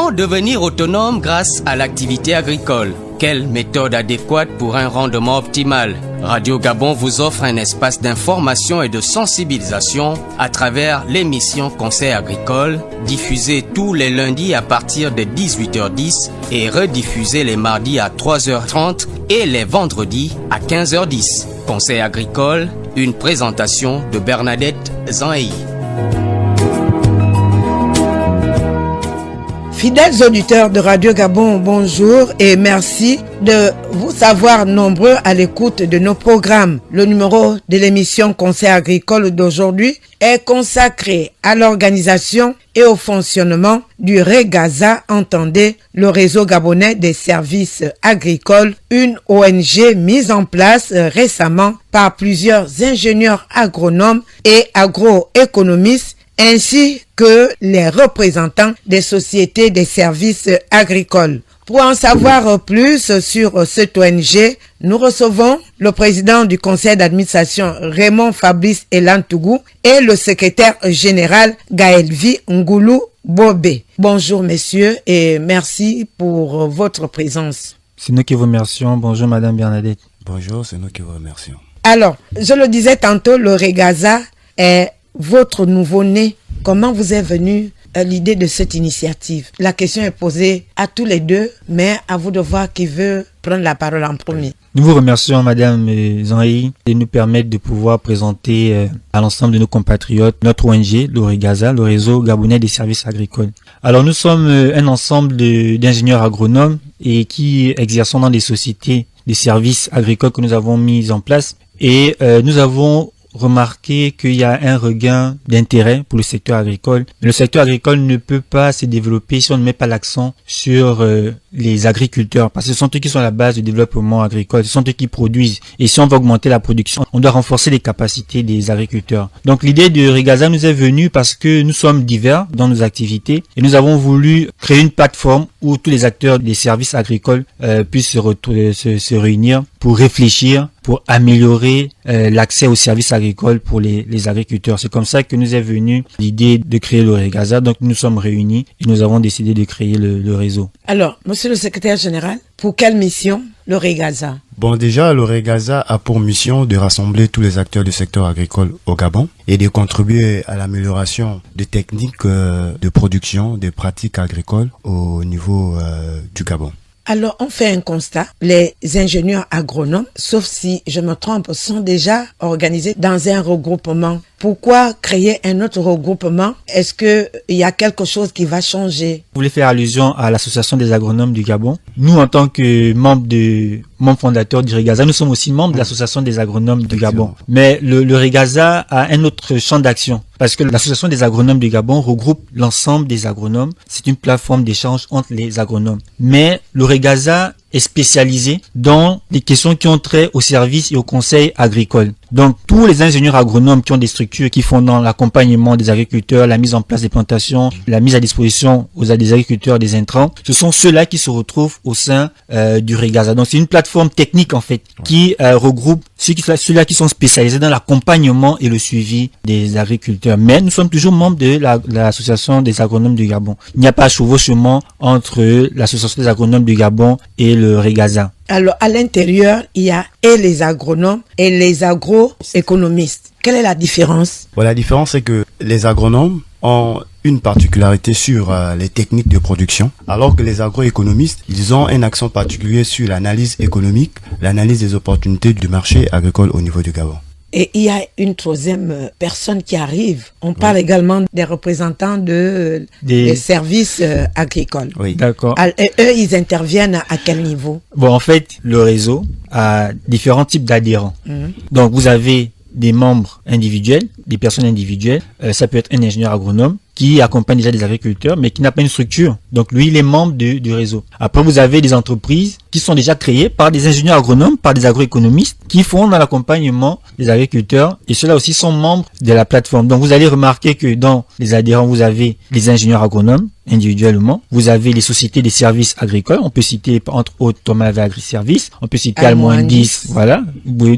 Comment devenir autonome grâce à l'activité agricole? Quelle méthode adéquate pour un rendement optimal? Radio Gabon vous offre un espace d'information et de sensibilisation à travers l'émission Conseil agricole, diffusée tous les lundis à partir de 18h10 et rediffusée les mardis à 3h30 et les vendredis à 15h10. Conseil agricole, une présentation de Bernadette Zanhei. Fidèles auditeurs de Radio Gabon, bonjour et merci de vous savoir nombreux à l'écoute de nos programmes. Le numéro de l'émission Conseil agricole d'aujourd'hui est consacré à l'organisation et au fonctionnement du REGAZA, entendez le réseau gabonais des services agricoles, une ONG mise en place récemment par plusieurs ingénieurs agronomes et agroéconomistes ainsi que les représentants des sociétés des services agricoles. Pour en savoir plus sur cette ONG, nous recevons le président du conseil d'administration Raymond Fabrice Elantougou et le secrétaire général Gaëlvi Ngoulou Bobé. Bonjour messieurs et merci pour votre présence. C'est nous qui vous remercions. Bonjour madame Bernadette. Bonjour, c'est nous qui vous remercions. Alors, je le disais tantôt, le REGAZA est votre nouveau-né. Comment vous est venue l'idée de cette initiative? La question est posée à tous les deux, mais à vous de voir qui veut prendre la parole en premier. Nous vous remercions madame Zanhei de nous permettre de pouvoir présenter à l'ensemble de nos compatriotes notre ONG, le REGAZA, le réseau gabonais des services agricoles. Alors nous sommes un ensemble d'ingénieurs agronomes et qui exerçons dans des sociétés des services agricoles que nous avons mis en place et nous avons remarquer qu'il y a un regain d'intérêt pour le secteur agricole. Mais le secteur agricole ne peut pas se développer si on ne met pas l'accent sur les agriculteurs, parce que ce sont eux qui sont à la base du développement agricole, ce sont eux qui produisent. Et si on veut augmenter la production, on doit renforcer les capacités des agriculteurs. Donc l'idée de REGAZA nous est venue parce que nous sommes divers dans nos activités et nous avons voulu créer une plateforme où tous les acteurs des services agricoles puissent se réunir pour réfléchir, pour améliorer l'accès aux services agricoles pour les agriculteurs. C'est comme ça que nous est venue l'idée de créer le REGAZA. Donc nous sommes réunis et nous avons décidé de créer le réseau. Alors, monsieur le secrétaire général, pour quelle mission le REGAZA? Bon, déjà, le REGAZA a pour mission de rassembler tous les acteurs du secteur agricole au Gabon et de contribuer à l'amélioration des techniques de production, des pratiques agricoles au niveau du Gabon. Alors, on fait un constat. Les ingénieurs agronomes, sauf si je me trompe, sont déjà organisés dans un regroupement. Pourquoi créer un autre regroupement? Est-ce qu'il y a quelque chose qui va changer? Vous voulez faire allusion à l'association des agronomes du Gabon? Nous, en tant que membres fondateurs du REGAZA, nous sommes aussi membres de l'association des agronomes du Gabon. Mais le REGAZA a un autre champ d'action. Parce que l'association des agronomes du Gabon regroupe l'ensemble des agronomes. C'est une plateforme d'échange entre les agronomes. Mais le REGAZA est spécialisé dans les questions qui ont trait au service et au conseil agricole. Donc, tous les ingénieurs agronomes qui ont des structures qui font dans l'accompagnement des agriculteurs, la mise en place des plantations, la mise à disposition des agriculteurs des intrants, ce sont ceux-là qui se retrouvent au sein du REGAZA. Donc, c'est une plateforme technique, en fait, qui regroupe ceux-là qui sont spécialisés dans l'accompagnement et le suivi des agriculteurs. Mais nous sommes toujours membres de l'association des agronomes du Gabon. Il n'y a pas de chevauchement entre l'association des agronomes du Gabon et le REGAZA. Alors, à l'intérieur, il y a et les agronomes et les agroéconomistes. Quelle est la différence? Bon, la différence, c'est que les agronomes ont une particularité sur les techniques de production, alors que les agroéconomistes, ils ont un accent particulier sur l'analyse économique, l'analyse des opportunités du marché agricole au niveau du Gabon. Et il y a une troisième personne qui arrive. On parle également des représentants des services agricoles. Oui, d'accord. Et eux, ils interviennent à quel niveau? Bon, en fait, le réseau a différents types d'adhérents. Donc, vous avez des membres individuels, des personnes individuelles. Ça peut être un ingénieur agronome qui accompagne déjà des agriculteurs, mais qui n'a pas une structure. Donc lui, il est membre du réseau. Après, vous avez des entreprises qui sont déjà créées par des ingénieurs agronomes, par des agroéconomistes, qui font dans l'accompagnement des agriculteurs, et ceux-là aussi sont membres de la plateforme. Donc vous allez remarquer que dans les adhérents, vous avez les ingénieurs agronomes, individuellement. Vous avez les sociétés des services agricoles. On peut citer, entre autres, Thomas Agri-Service. On peut citer Almoindis. Voilà.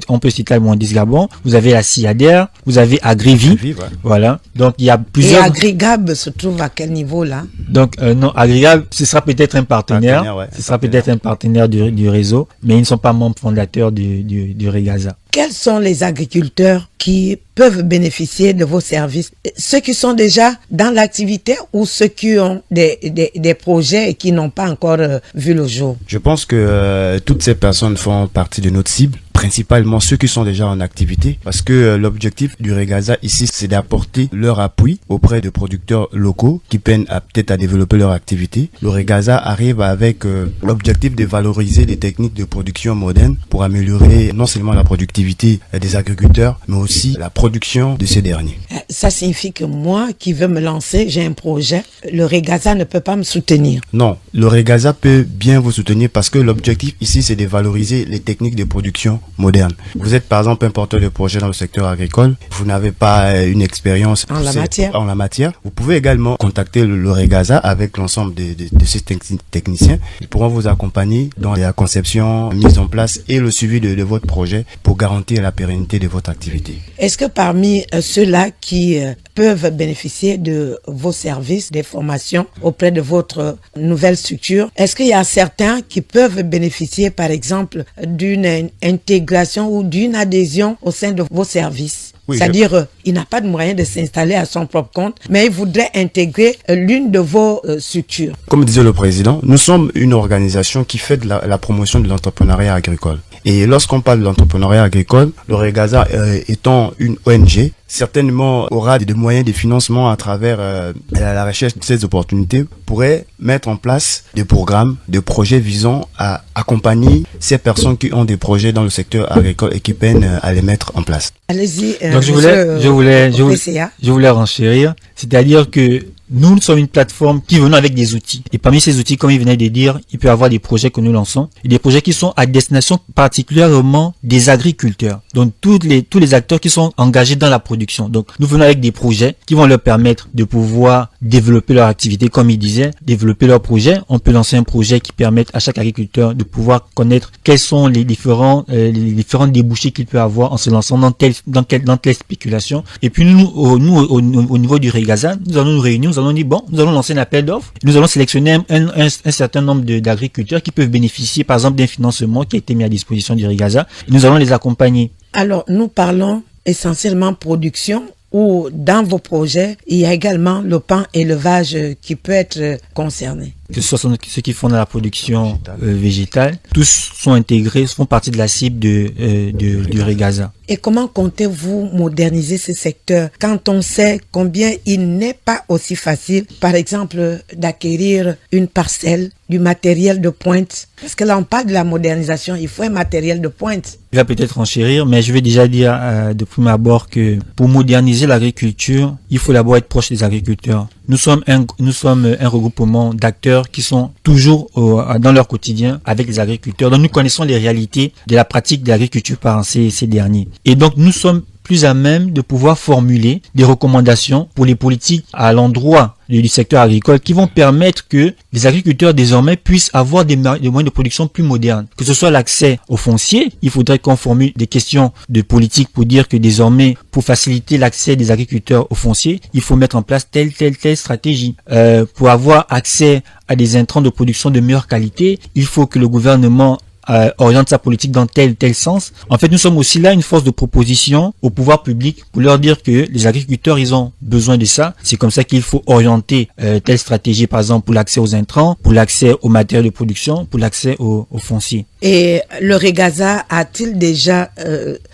On peut citer Almoindis Gabon. Vous avez la CIADER. Vous avez Agrivi. Ouais. Voilà. Donc, il y a plusieurs. Et Agrigab se trouve à quel niveau, là? Donc, non, Agréable, ce sera peut-être un partenaire. Ouais, ce sera peut-être un partenaire du réseau, mais ils ne sont pas membres fondateurs du Regaza. Quels sont les agriculteurs qui peuvent bénéficier de vos services? Ceux qui sont déjà dans l'activité ou ceux qui ont des projets et qui n'ont pas encore vu le jour? Je pense que toutes ces personnes font partie de notre cible, principalement ceux qui sont déjà en activité, parce que l'objectif du Regaza ici, c'est d'apporter leur appui auprès de producteurs locaux qui peinent peut-être à développer leur activité. Le Regaza arrive avec l'objectif de valoriser les techniques de production modernes pour améliorer non seulement la productivité des agriculteurs, mais aussi la production de ces derniers. Ça signifie que moi qui veux me lancer, j'ai un projet, le Regaza ne peut pas me soutenir? Non, le Regaza peut bien vous soutenir parce que l'objectif ici, c'est de valoriser les techniques de production modernes. Vous êtes par exemple un porteur de projet dans le secteur agricole, vous n'avez pas une expérience en la matière, vous pouvez également contacter le Regaza avec l'ensemble de ces techniciens. Ils pourront vous accompagner dans la conception, mise en place et le suivi de votre projet pour garantir la pérennité de votre activité. Est-ce que parmi ceux-là qui peuvent bénéficier de vos services, des formations auprès de votre nouvelle structure, est-ce qu'il y a certains qui peuvent bénéficier par exemple d'une intégration ou d'une adhésion au sein de vos services? Oui, c'est-à-dire, il n'a pas de moyen de s'installer à son propre compte, mais il voudrait intégrer l'une de vos structures. Comme disait le président, nous sommes une organisation qui fait de la promotion de l'entrepreneuriat agricole. Et lorsqu'on parle de l'entrepreneuriat agricole, le Regaza étant une ONG, certainement aura des moyens de financement à travers la recherche de ces opportunités, pourrait mettre en place des programmes, des projets visant à accompagner ces personnes qui ont des projets dans le secteur agricole et qui peinent à les mettre en place. Allez-y. Donc je voulais renchérir, c'est-à-dire que nous sommes une plateforme qui venons avec des outils. Et parmi ces outils, comme il venait de dire, il peut y avoir des projets que nous lançons. Et des projets qui sont à destination particulièrement des agriculteurs. Donc tous les acteurs qui sont engagés dans la production. Donc nous venons avec des projets qui vont leur permettre de pouvoir développer leur activité. Comme il disait, développer leur projet. On peut lancer un projet qui permette à chaque agriculteur de pouvoir connaître quels sont les différents débouchés qu'il peut avoir en se lançant dans telle spéculation. Et puis nous au niveau du Regaza, nous allons nous réunir. Nous allons dire, bon, nous allons lancer un appel d'offres. Nous allons sélectionner un certain nombre d'agriculteurs qui peuvent bénéficier, par exemple, d'un financement qui a été mis à disposition du Regaza. Et nous allons les accompagner. Alors, nous parlons essentiellement production ou dans vos projets, il y a également le pain élevage qui peut être concerné. Que ce soit ceux qui font de la production végétale, tous sont intégrés, font partie de la cible du Regaza. Et comment comptez-vous moderniser ce secteur quand on sait combien il n'est pas aussi facile, par exemple, d'acquérir une parcelle, du matériel de pointe? Parce que là, on parle de la modernisation, il faut un matériel de pointe. Je vais peut-être enchérir, mais je vais déjà dire de prime abord que pour moderniser l'agriculture, il faut d'abord être proche des agriculteurs. Nous sommes un regroupement d'acteurs qui sont toujours dans leur quotidien avec les agriculteurs. Donc nous connaissons les réalités de la pratique de l'agriculture par ces derniers. Et donc nous sommes plus à même de pouvoir formuler des recommandations pour les politiques à l'endroit du secteur agricole qui vont permettre que les agriculteurs désormais puissent avoir des moyens de production plus modernes. Que ce soit l'accès au foncier, il faudrait qu'on formule des questions de politique pour dire que désormais, pour faciliter l'accès des agriculteurs au foncier, il faut mettre en place telle stratégie. Pour avoir accès à des intrants de production de meilleure qualité, il faut que le gouvernement oriente sa politique dans tel sens. En fait, nous sommes aussi là une force de proposition au pouvoir public pour leur dire que les agriculteurs, ils ont besoin de ça. C'est comme ça qu'il faut orienter telle stratégie, par exemple, pour l'accès aux intrants, pour l'accès aux matériaux de production, pour l'accès aux fonciers. Et le Regaza a-t-il déjà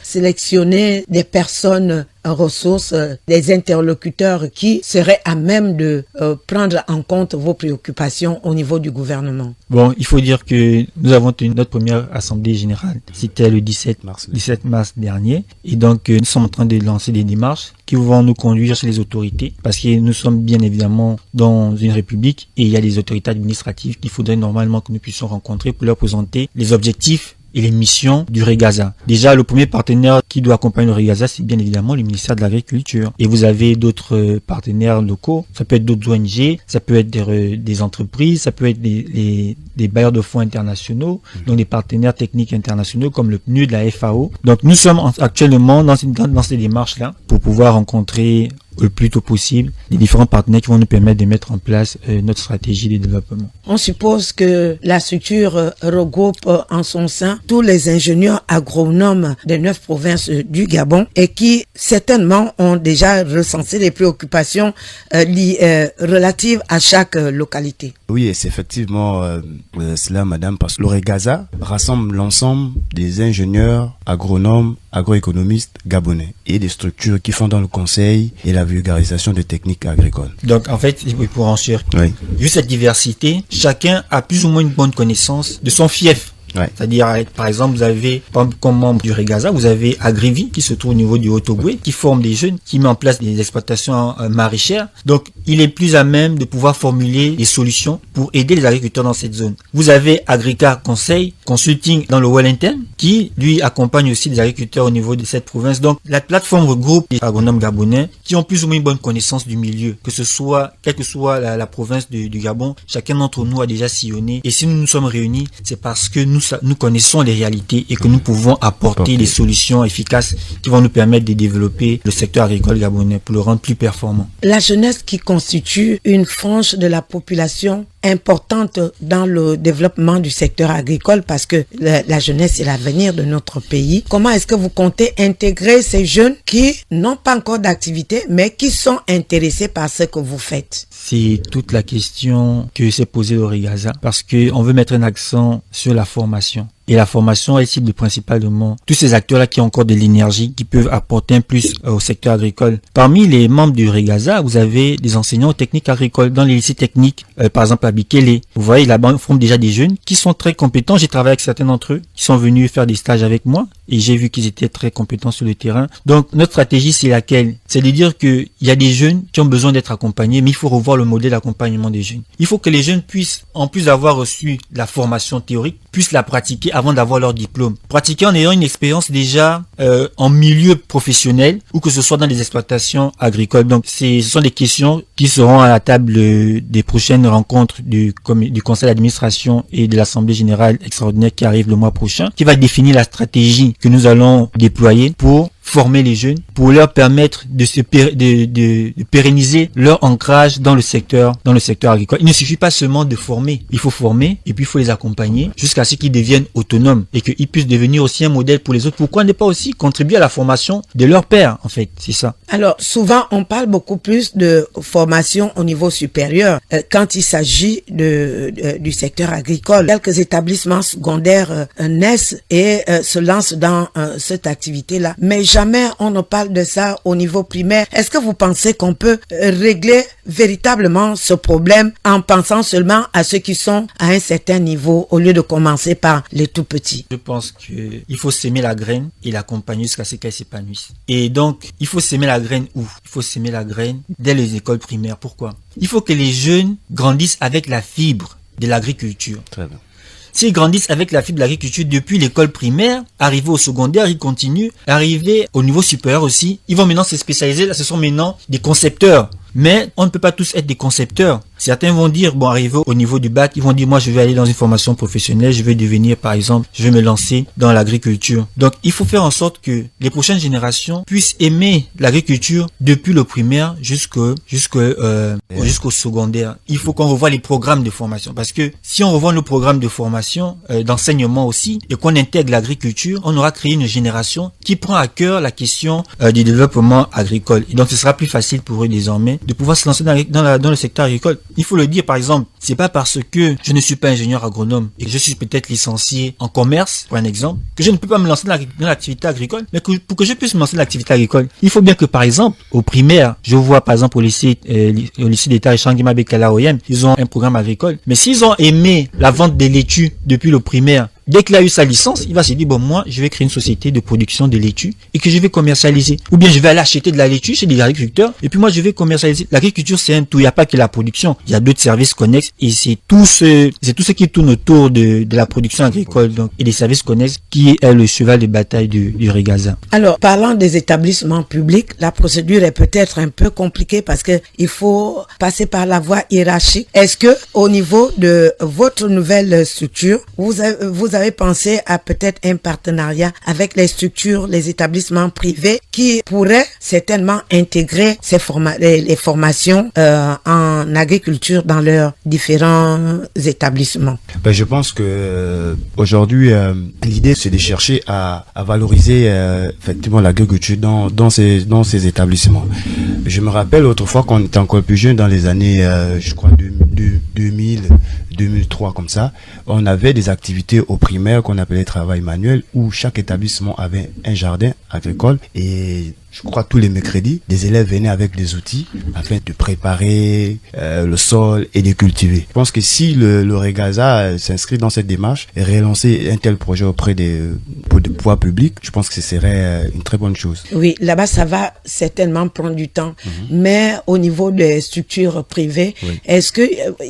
sélectionné des personnes ressources, des interlocuteurs qui seraient à même de prendre en compte vos préoccupations au niveau du gouvernement? Bon, il faut dire que nous avons tenu notre première assemblée générale. C'était le 17 mars dernier. Et donc, nous sommes en train de lancer des démarches qui vont nous conduire chez les autorités parce que nous sommes bien évidemment dans une république et il y a des autorités administratives qu'il faudrait normalement que nous puissions rencontrer pour leur présenter les objectifs et les missions du Regaza. Déjà, le premier partenaire qui doit accompagner le Regaza, c'est bien évidemment le ministère de l'Agriculture. Et vous avez d'autres partenaires locaux, ça peut être d'autres ONG, ça peut être des entreprises, ça peut être des bailleurs de fonds internationaux, donc des partenaires techniques internationaux comme le PNUD, la FAO. Donc nous sommes actuellement dans ces démarches-là pour pouvoir rencontrer le plus tôt possible les différents partenaires qui vont nous permettre de mettre en place notre stratégie de développement. On suppose que la structure regroupe en son sein tous les ingénieurs agronomes des 9 provinces du Gabon et qui certainement ont déjà recensé les préoccupations relatives à chaque localité. Oui, c'est effectivement cela, madame, parce que l'OREGAZA rassemble l'ensemble des ingénieurs, agronomes, agroéconomistes gabonais et des structures qui font dans le conseil et la vulgarisation des techniques agricoles. Donc, en fait, pour ensuite, vu cette diversité, chacun a plus ou moins une bonne connaissance de son fief. Ouais. C'est-à-dire, par exemple, vous avez, comme membre du Regaza, vous avez Agrivi, qui se trouve au niveau du Haut-Togoué, qui forme des jeunes, qui met en place des exploitations maraîchères. Donc, il est plus à même de pouvoir formuler des solutions pour aider les agriculteurs dans cette zone. Vous avez Agrica Conseil, Consulting dans le Wellington, qui, lui, accompagne aussi des agriculteurs au niveau de cette province. Donc, la plateforme regroupe des agronomes gabonais qui ont plus ou moins une bonne connaissance du milieu, que ce soit, quelle que soit la province du Gabon, chacun d'entre nous a déjà sillonné. Et si nous nous sommes réunis, c'est parce que nous connaissons les réalités et que nous pouvons apporter des solutions efficaces qui vont nous permettre de développer le secteur agricole gabonais pour le rendre plus performant. La jeunesse qui constitue une frange de la population importante dans le développement du secteur agricole parce que la jeunesse est l'avenir de notre pays. Comment est-ce que vous comptez intégrer ces jeunes qui n'ont pas encore d'activité mais qui sont intéressés par ce que vous faites? C'est toute la question que s'est posée Origaza parce que on veut mettre un accent sur la formation. Et la formation, elle cible principalement tous ces acteurs-là qui ont encore de l'énergie, qui peuvent apporter un plus au secteur agricole. Parmi les membres du Regaza, vous avez des enseignants aux techniques agricoles dans les lycées techniques, par exemple à Bikele. Vous voyez, là-bas, on forme déjà des jeunes qui sont très compétents. J'ai travaillé avec certains d'entre eux qui sont venus faire des stages avec moi et j'ai vu qu'ils étaient très compétents sur le terrain. Donc, notre stratégie, c'est laquelle? C'est de dire qu'il y a des jeunes qui ont besoin d'être accompagnés, mais il faut revoir le modèle d'accompagnement des jeunes. Il faut que les jeunes puissent, en plus d'avoir reçu la formation théorique, puissent la pratiquer avant d'avoir leur diplôme. Pratiquer en ayant une expérience déjà en milieu professionnel ou que ce soit dans les exploitations agricoles. Donc, ce sont des questions qui seront à la table des prochaines rencontres du conseil d'administration et de l'assemblée générale extraordinaire qui arrive le mois prochain, qui va définir la stratégie que nous allons déployer pour former les jeunes, pour leur permettre de pérenniser leur ancrage dans le secteur agricole. Il ne suffit pas seulement de former, il faut former et puis il faut les accompagner jusqu'à ce qu'ils deviennent autonomes et qu'ils puissent devenir aussi un modèle pour les autres. Pourquoi ne pas aussi contribuer à la formation de leur père, en fait, c'est ça. Alors, souvent, on parle beaucoup plus de formation au niveau supérieur quand il s'agit du secteur agricole. Quelques établissements secondaires naissent et se lancent dans cette activité-là, mais jamais on ne parle de ça au niveau primaire. Est-ce que vous pensez qu'on peut régler véritablement ce problème en pensant seulement à ceux qui sont à un certain niveau au lieu de commencer par les tout petits? Je pense qu'il faut s'aimer la graine et l'accompagner jusqu'à ce qu'elle s'épanouisse. Et donc, il faut s'aimer la graine où? Il faut s'aimer la graine dès les écoles primaires. Pourquoi? Il faut que les jeunes grandissent avec la fibre de l'agriculture. Très bien. S'ils grandissent avec la fibre de l'agriculture depuis l'école primaire, arriver au secondaire, ils continuent, arriver au niveau supérieur aussi, ils vont maintenant se spécialiser. Là, ce sont maintenant des concepteurs. Mais on ne peut pas tous être des concepteurs. Certains vont dire, bon, arrivé au niveau du bac, ils vont dire, moi, je vais aller dans une formation professionnelle, je vais devenir, par exemple, je vais me lancer dans l'agriculture. Donc, il faut faire en sorte que les prochaines générations puissent aimer l'agriculture depuis le primaire jusqu'au secondaire. Il faut qu'on revoie les programmes de formation. Parce que si on revoit nos programmes de formation, d'enseignement aussi, et qu'on intègre l'agriculture, on aura créé une génération qui prend à cœur la question du développement agricole. Et donc, ce sera plus facile pour eux désormais de pouvoir se lancer dans le secteur agricole. Il faut le dire, par exemple, c'est pas parce que je ne suis pas ingénieur agronome et que je suis peut-être licencié en commerce, pour un exemple, que je ne peux pas me lancer dans l'activité agricole. Mais pour que je puisse me lancer dans l'activité agricole, il faut bien que, par exemple, au primaire, je vois, par exemple, au lycée d'État Echangima Bekala OM, ils ont un programme agricole. Mais s'ils ont aimé la vente des laitues depuis le primaire, dès qu'il a eu sa licence, il va se dire, bon, moi, je vais créer une société de production de laitue et que je vais commercialiser. Ou bien, je vais aller acheter de la laitue chez des agriculteurs et puis moi, je vais commercialiser. L'agriculture, c'est un tout. Il n'y a pas que la production. Il y a d'autres services connexes et c'est tout ce qui tourne autour de la production agricole, donc, et des services connexes qui est le cheval de bataille du Regaza. Alors, parlant des établissements publics, la procédure est peut-être un peu compliquée parce que il faut passer par la voie hiérarchique. Est-ce que, au niveau de votre nouvelle structure, vous vous avez pensé à peut-être un partenariat avec les structures, les établissements privés qui pourraient certainement intégrer les formations en agriculture dans leurs différents établissements? Je pense que aujourd'hui, l'idée c'est de chercher à valoriser effectivement l'agriculture dans ces établissements. Je me rappelle autrefois quand on était encore plus jeune, dans les années, je crois 2000, 2003 comme ça, on avait des activités au primaire qu'on appelait travail manuel, où chaque établissement avait un jardin agricole et je crois tous les mercredis, des élèves venaient avec des outils afin de préparer le sol et de cultiver. Je pense que si le Regaza s'inscrit dans cette démarche et relancer un tel projet auprès des pouvoirs publics, je pense que ce serait une très bonne chose. Oui, là-bas, ça va certainement prendre du temps. Mais au niveau des structures privées, oui, est-ce que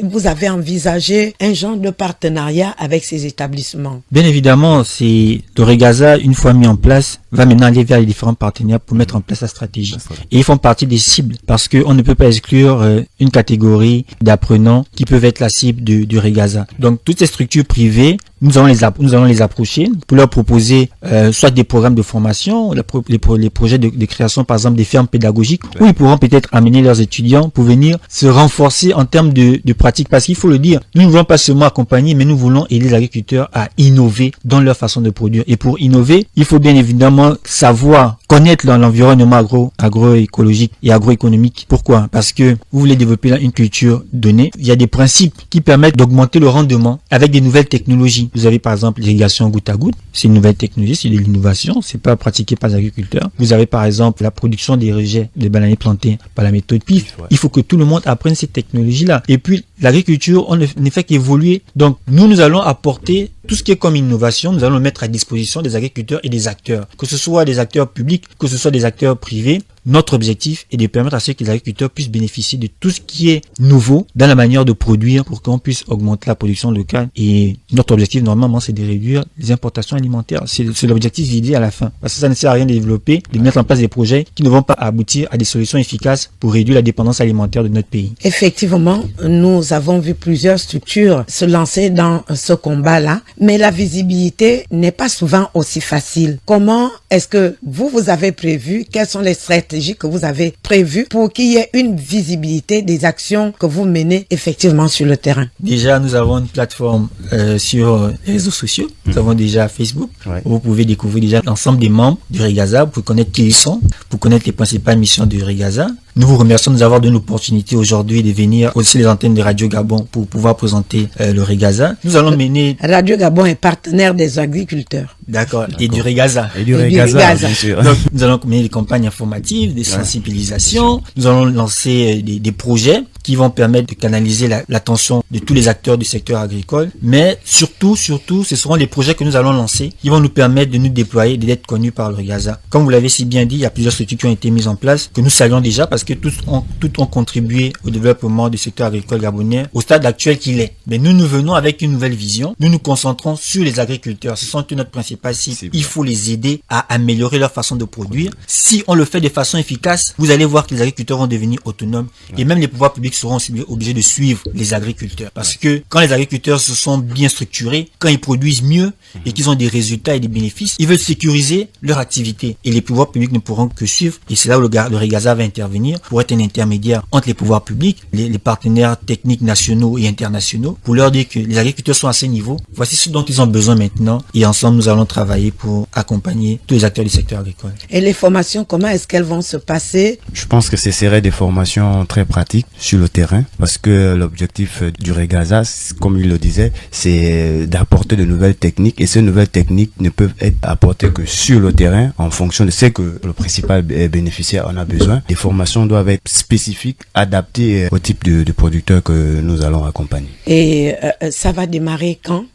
vous avez envisagé un genre de partenariat avec ces établissements? Bien évidemment, c'est le Regaza, une fois mis en place, va maintenant aller vers les différents partenaires pour mettre en place la stratégie. Et ils font partie des cibles parce qu'on ne peut pas exclure une catégorie d'apprenants qui peuvent être la cible du Regaza. Donc toutes ces structures privées, nous allons les approcher pour leur proposer soit des programmes de formation, les projets de création par exemple des fermes pédagogiques, où ils pourront peut-être amener leurs étudiants pour venir se renforcer en termes de pratique. Parce qu'il faut le dire, nous ne voulons pas seulement accompagner, mais nous voulons aider les agriculteurs à innover dans leur façon de produire. Et pour innover, il faut bien évidemment savoir connaître l'environnement agroécologique et agroéconomique. Pourquoi? Parce que vous voulez développer une culture donnée. Il y a des principes qui permettent d'augmenter le rendement avec des nouvelles technologies. Vous avez par exemple l'irrigation goutte à goutte. C'est une nouvelle technologie, c'est de l'innovation. C'est pas pratiqué par les agriculteurs. Vous avez par exemple la production des rejets de bananiers plantés par la méthode PIF. Il faut que tout le monde apprenne ces technologies-là. Et puis l'agriculture, on ne fait qu'évoluer. Donc nous allons apporter tout ce qui est comme innovation, nous allons le mettre à disposition des agriculteurs et des acteurs, que ce soit des acteurs publics, que ce soit des acteurs privés. Notre objectif est de permettre à ce que les agriculteurs puissent bénéficier de tout ce qui est nouveau dans la manière de produire pour qu'on puisse augmenter la production locale. Et notre objectif, normalement, c'est de réduire les importations alimentaires. C'est l'objectif idée à la fin. Parce que ça ne sert à rien de développer, de mettre en place des projets qui ne vont pas aboutir à des solutions efficaces pour réduire la dépendance alimentaire de notre pays. Effectivement, nous avons vu plusieurs structures se lancer dans ce combat-là, mais la visibilité n'est pas souvent aussi facile. Comment est-ce que vous avez prévu, quelles sont les stratégies que vous avez prévues pour qu'il y ait une visibilité des actions que vous menez effectivement sur le terrain? Déjà, nous avons une plateforme sur les réseaux sociaux. Nous avons déjà Facebook. Où vous pouvez découvrir déjà l'ensemble des membres du Regaza pour connaître qui ils sont, pour connaître les principales missions du Regaza. Nous vous remercions de nous avoir donné l'opportunité aujourd'hui de venir aussi les antennes de Radio Gabon pour pouvoir présenter le Regaza. Nous allons mener... Radio Gabon est partenaire des agriculteurs. D'accord. Et du Regaza. Et du Regaza, bien sûr. Donc, nous allons mener des campagnes informatives, des sensibilisations. Nous allons lancer des projets qui vont permettre de canaliser l'attention de tous les acteurs du secteur agricole. Mais surtout, ce seront les projets que nous allons lancer qui vont nous permettre de nous déployer et d'être connus par le Regaza. Comme vous l'avez si bien dit, il y a plusieurs structures qui ont été mises en place, que nous saluons déjà parce que toutes ont contribué au développement du secteur agricole gabonais au stade actuel qu'il est. Mais nous venons avec une nouvelle vision. Nous nous concentrons sur les agriculteurs. Ce sont notre principal cible. Il faut les aider à améliorer leur façon de produire. Si on le fait de façon efficace, vous allez voir que les agriculteurs vont devenir autonomes et même les pouvoirs publics seront aussi obligés de suivre les agriculteurs. Parce que quand les agriculteurs se sont bien structurés, quand ils produisent mieux et qu'ils ont des résultats et des bénéfices, ils veulent sécuriser leur activité et les pouvoirs publics ne pourront que suivre. Et c'est là où le Regaza va intervenir pour être un intermédiaire entre les pouvoirs publics, les partenaires techniques nationaux et internationaux, pour leur dire que les agriculteurs sont à ce niveau. Voici ce dont ils ont besoin maintenant et ensemble nous allons travailler pour accompagner tous les acteurs du secteur agricole. Et les formations, comment est-ce qu'elles vont se passer? Je pense que ce serait des formations très pratiques sur le terrain parce que l'objectif du Regaza, comme il le disait, c'est d'apporter de nouvelles techniques et ces nouvelles techniques ne peuvent être apportées que sur le terrain en fonction de ce que le principal bénéficiaire en a besoin. Les formations doivent être spécifiques, adaptées au type de producteurs que nous allons accompagner. Et ça va démarrer quand?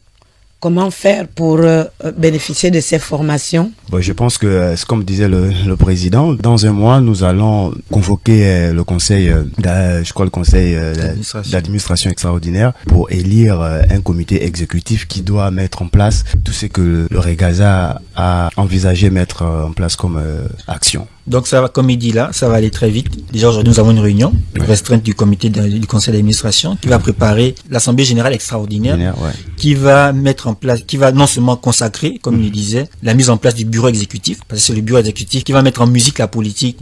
Comment faire pour bénéficier de ces formations? Je pense que, comme disait le président, dans un mois, nous allons convoquer le conseil, le conseil d'administration extraordinaire pour élire un comité exécutif qui doit mettre en place tout ce que le Regaza a envisagé mettre en place comme action. Donc ça va, comme il dit là, ça va aller très vite. Déjà aujourd'hui nous avons une réunion restreinte du comité du conseil d'administration qui va préparer l'assemblée générale extraordinaire qui va mettre en place, qui va non seulement consacrer, comme il le disait, la mise en place du bureau exécutif, parce que c'est le bureau exécutif qui va mettre en musique la politique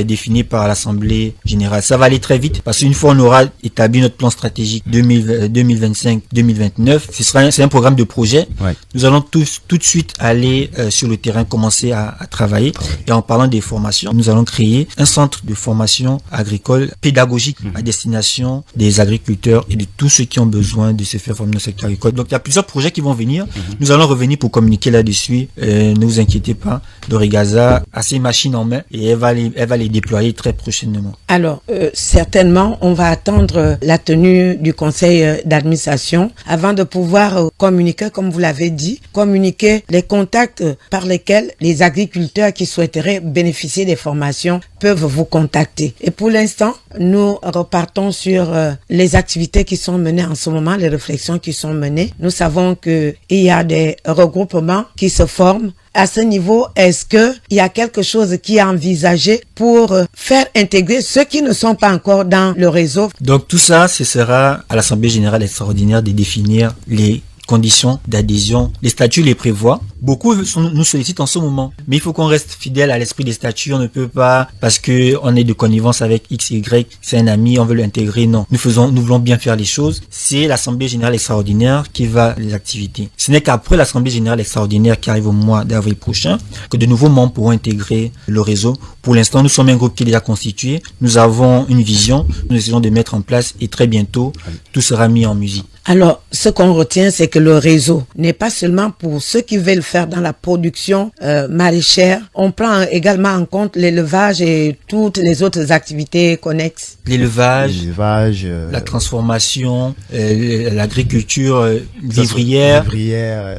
définie par l'Assemblée générale. Ça va aller très vite, parce qu'une fois on aura établi notre plan stratégique 2025-2029, c'est un programme de projet. Ouais. Nous allons tout de suite aller sur le terrain, commencer à travailler. Et en parlant des formations, nous allons créer un centre de formation agricole pédagogique à destination des agriculteurs et de tous ceux qui ont besoin de se faire former dans le secteur agricole. Donc il y a plusieurs projets qui vont venir. Nous allons revenir pour communiquer là-dessus. Ne vous inquiétez pas, Loregaza a ses machines en main et elle va les déployer très prochainement. Alors, certainement, on va attendre la tenue du conseil d'administration avant de pouvoir communiquer, comme vous l'avez dit, communiquer les contacts par lesquels les agriculteurs qui souhaiteraient bénéficier des formations peuvent vous contacter. Et pour l'instant, nous repartons sur les activités qui sont menées en ce moment, les réflexions qui sont menées. Nous savons qu'il y a des regroupements qui se forment. À ce niveau, est-ce qu'il y a quelque chose qui est envisagé pour faire intégrer ceux qui ne sont pas encore dans le réseau? Donc tout ça, ce sera à l'Assemblée générale extraordinaire de définir les conditions d'adhésion. Les statuts les prévoient. Beaucoup nous sollicitent en ce moment. Mais il faut qu'on reste fidèle à l'esprit des statuts. On ne peut pas, parce que on est de connivence avec X, Y, c'est un ami, on veut l'intégrer. Non. Nous voulons bien faire les choses. C'est l'Assemblée générale extraordinaire qui va les activités. Ce n'est qu'après l'Assemblée générale extraordinaire qui arrive au mois d'avril prochain que de nouveaux membres pourront intégrer le réseau. Pour l'instant, nous sommes un groupe qui est déjà constitué. Nous avons une vision. Nous essayons de mettre en place et très bientôt, tout sera mis en musique. Alors, ce qu'on retient, c'est que le réseau n'est pas seulement pour ceux qui veulent faire dans la production maraîchère. On prend également en compte l'élevage et toutes les autres activités connexes. L'élevage, la transformation, l'agriculture vivrière,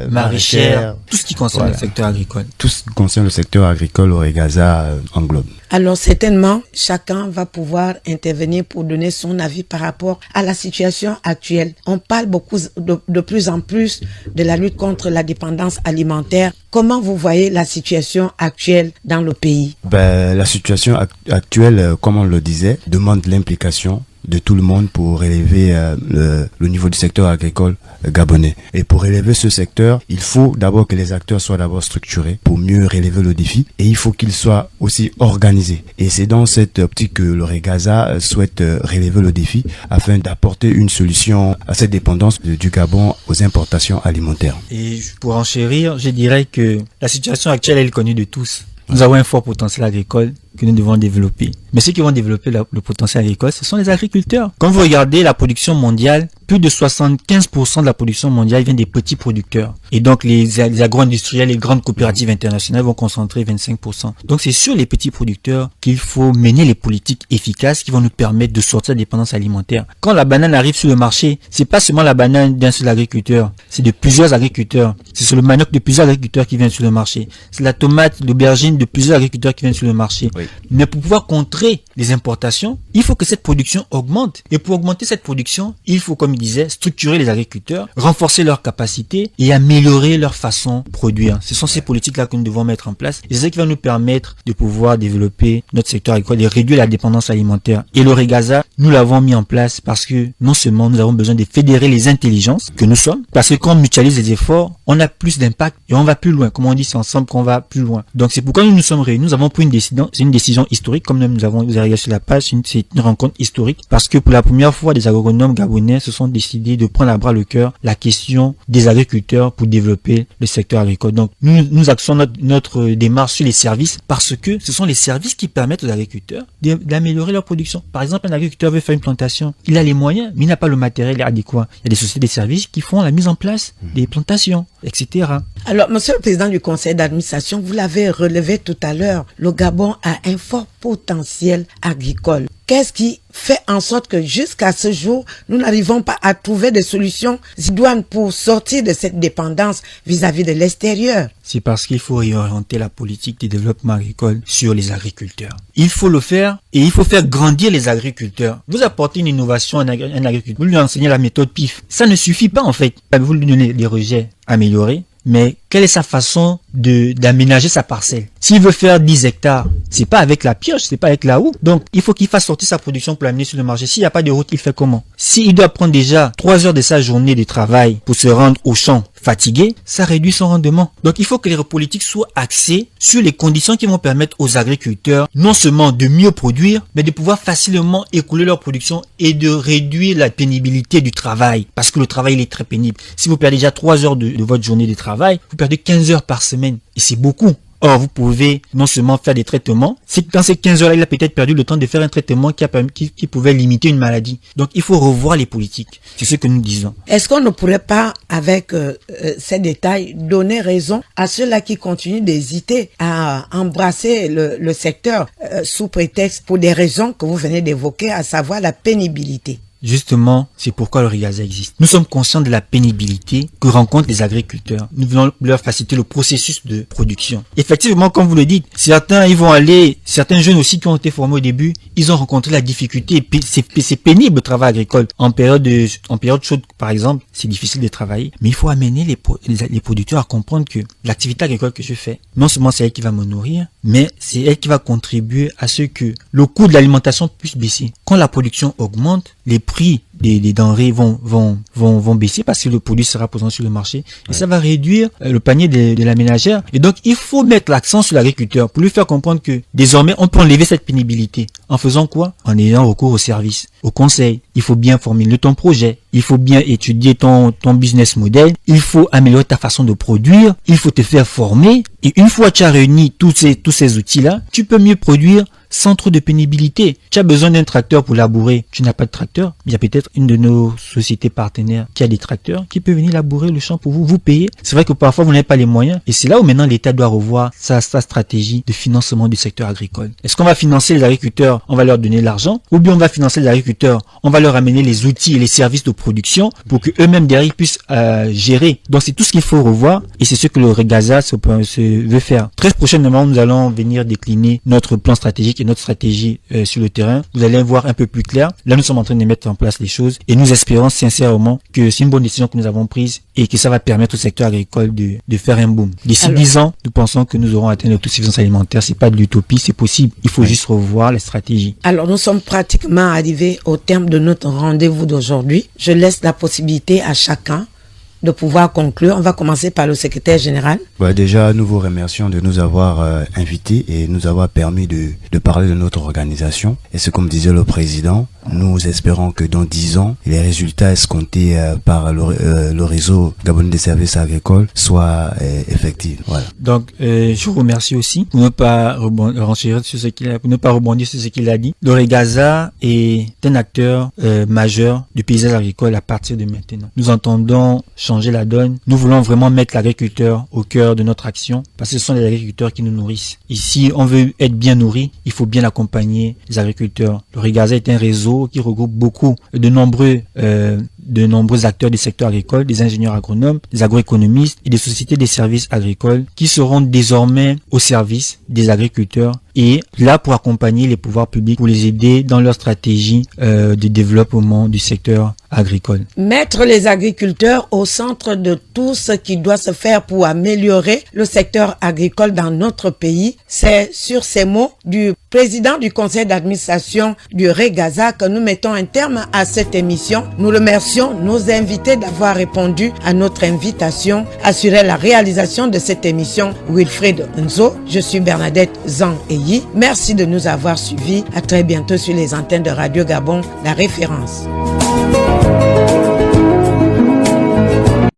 maraîchère, tout ce qui concerne le secteur agricole. Tout ce qui concerne le secteur agricole, Loregaza englobe. Alors certainement, chacun va pouvoir intervenir pour donner son avis par rapport à la situation actuelle. On parle beaucoup de plus en plus de la lutte contre la dépendance alimentaire. Comment vous voyez la situation actuelle dans le pays? La situation actuelle, comme on le disait, demande l'implication de tout le monde pour élever le niveau du secteur agricole gabonais. Et pour élever ce secteur, il faut d'abord que les acteurs soient d'abord structurés pour mieux relever le défi, et il faut qu'ils soient aussi organisés. Et c'est dans cette optique que Loregaza souhaite relever le défi afin d'apporter une solution à cette dépendance du Gabon aux importations alimentaires. Et pour enchérir, je dirais que la situation actuelle est connue de tous. Nous avons un fort potentiel agricole que nous devons développer. Mais ceux qui vont développer le potentiel agricole, ce sont les agriculteurs. Quand vous regardez la production mondiale, plus de 75% de la production mondiale vient des petits producteurs. Et donc les agro-industriels, les grandes coopératives internationales vont concentrer 25%. Donc c'est sur les petits producteurs qu'il faut mener les politiques efficaces qui vont nous permettre de sortir de la dépendance alimentaire. Quand la banane arrive sur le marché, c'est pas seulement la banane d'un seul agriculteur, c'est de plusieurs agriculteurs. C'est sur le manioc de plusieurs agriculteurs qui viennent sur le marché. C'est la tomate, l'aubergine de plusieurs agriculteurs qui viennent sur le marché. Oui. Mais pour pouvoir contrer les importations, il faut que cette production augmente. Et pour augmenter cette production, il faut, comme il disait, structurer les agriculteurs, renforcer leurs capacités et améliorer leur façon de produire. Ce sont ces politiques-là que nous devons mettre en place. Et c'est ce qui va nous permettre de pouvoir développer notre secteur agricole et réduire la dépendance alimentaire. Et Loregaza, nous l'avons mis en place parce que non seulement nous avons besoin de fédérer les intelligences que nous sommes, parce que quand on mutualise les efforts, on a plus d'impact et on va plus loin. Comme on dit, c'est ensemble qu'on va plus loin. Donc c'est pourquoi nous nous sommes réunis. Nous avons pris une décision historique, comme nous avons, vous avez regardé sur la page, c'est une rencontre historique, parce que pour la première fois, des agronomes gabonais se sont décidés de prendre à bras le cœur la question des agriculteurs pour développer le secteur agricole. Donc, nous axons notre démarche sur les services, parce que ce sont les services qui permettent aux agriculteurs d'améliorer leur production. Par exemple, un agriculteur veut faire une plantation, il a les moyens, mais il n'a pas le matériel adéquat. Il y a des sociétés de services qui font la mise en place des plantations, etc. Alors, monsieur le président du conseil d'administration, vous l'avez relevé tout à l'heure, le Gabon a un fort potentiel agricole. Qu'est-ce qui fait en sorte que jusqu'à ce jour, nous n'arrivons pas à trouver des solutions idoines pour sortir de cette dépendance vis-à-vis de l'extérieur? C'est parce qu'il faut réorienter la politique de développement agricole sur les agriculteurs. Il faut le faire et il faut faire grandir les agriculteurs. Vous apportez une innovation à un agriculteur, vous lui enseignez la méthode PIF. Ça ne suffit pas en fait. Vous lui donnez des rejets améliorés. Mais quelle est sa façon d'aménager sa parcelle? S'il veut faire 10 hectares, C'est pas avec la pioche, c'est pas avec la houe. Donc, il faut qu'il fasse sortir sa production pour l'amener sur le marché. S'il n'y a pas de route, il fait comment? S'il doit prendre déjà 3 heures de sa journée de travail pour se rendre au champ fatigué, ça réduit son rendement. Donc, il faut que les politiques soient axées sur les conditions qui vont permettre aux agriculteurs non seulement de mieux produire, mais de pouvoir facilement écouler leur production et de réduire la pénibilité du travail. Parce que le travail, il est très pénible. Si vous perdez déjà 3 heures de votre journée de travail, vous perdez 15 heures par semaine. Et c'est beaucoup. Or, vous pouvez non seulement faire des traitements, c'est que dans ces 15 heures-là, il a peut-être perdu le temps de faire un traitement qui pouvait limiter une maladie. Donc, il faut revoir les politiques. C'est ce que nous disons. Est-ce qu'on ne pourrait pas, avec ces détails, donner raison à ceux-là qui continuent d'hésiter à embrasser le secteur sous prétexte pour des raisons que vous venez d'évoquer, à savoir la pénibilité? Justement, c'est pourquoi le Regaza existe. Nous sommes conscients de la pénibilité que rencontrent les agriculteurs. Nous voulons leur faciliter le processus de production. Effectivement, comme vous le dites, certains jeunes aussi qui ont été formés au début, ils ont rencontré la difficulté. C'est pénible le travail agricole. En période chaude, par exemple, c'est difficile de travailler. Mais il faut amener les producteurs à comprendre que l'activité agricole que je fais, non seulement c'est elle qui va me nourrir, mais c'est elle qui va contribuer à ce que le coût de l'alimentation puisse baisser. Quand la production augmente, les prix des denrées vont baisser parce que le produit sera présent sur le marché et ça va réduire le panier de la ménagère. Et donc, il faut mettre l'accent sur l'agriculteur pour lui faire comprendre que désormais, on peut enlever cette pénibilité. En faisant quoi? En ayant recours au service, au conseil. Il faut bien formuler ton projet. Il faut bien étudier ton business model. Il faut améliorer ta façon de produire. Il faut te faire former. Et une fois que tu as réuni tous ces outils-là, tu peux mieux produire sans trop de pénibilité. Tu as besoin d'un tracteur pour labourer. Tu n'as pas de tracteur. Il y a peut-être une de nos sociétés partenaires qui a des tracteurs qui peut venir labourer le champ pour vous. Vous payez. C'est vrai que parfois vous n'avez pas les moyens. Et c'est là où maintenant l'État doit revoir sa stratégie de financement du secteur agricole. Est-ce qu'on va financer les agriculteurs? On va leur donner l'argent. Ou bien on va financer les agriculteurs? On va leur amener les outils et les services de production pour que eux-mêmes derrière puissent gérer. Donc c'est tout ce qu'il faut revoir. Et c'est ce que le Regaza se veut faire. Très prochainement, nous allons venir décliner notre plan stratégique et notre stratégie sur le terrain. Vous allez voir un peu plus clair. Là, nous sommes en train de mettre en place les choses et nous espérons sincèrement que c'est une bonne décision que nous avons prise et que ça va permettre au secteur agricole de faire un boom. D'ici 10 ans, nous pensons que nous aurons atteint l'autosuffisance alimentaire. C'est pas de l'utopie, c'est possible. Il faut juste revoir la stratégie. Alors, nous sommes pratiquement arrivés au terme de notre rendez-vous d'aujourd'hui. Je laisse la possibilité à chacun de pouvoir conclure. On va commencer par le secrétaire général. Déjà, nous vous remercions de nous avoir invités et nous avoir permis de parler de notre organisation. Et c'est comme disait le président, nous espérons que dans 10 ans, les résultats escomptés par le réseau gabonais des services agricoles soient effectifs. Voilà. Donc, je vous remercie aussi pour ne pas rebondir sur ce qu'il a dit. Le Regaza est un acteur majeur du paysage agricole à partir de maintenant. Nous entendons changer la donne. Nous voulons vraiment mettre l'agriculteur au cœur de notre action parce que ce sont les agriculteurs qui nous nourrissent. Et si on veut être bien nourri, il faut bien accompagner les agriculteurs. Le Regaza est un réseau qui regroupe beaucoup de nombreux acteurs du secteur agricole, des ingénieurs agronomes, des agroéconomistes et des sociétés des services agricoles qui seront désormais au service des agriculteurs et là pour accompagner les pouvoirs publics, pour les aider dans leur stratégie de développement du secteur agricole. Mettre les agriculteurs au centre de tout ce qui doit se faire pour améliorer le secteur agricole dans notre pays, c'est sur ces mots du président du conseil d'administration du Regaza que nous mettons un terme à cette émission. Nous remercions nos invités d'avoir répondu à notre invitation. Assurer la réalisation de cette émission, Wilfred Nzo. Je suis Bernadette Zang-Eyi. Merci de nous avoir suivis. À très bientôt sur les antennes de Radio Gabon, la référence.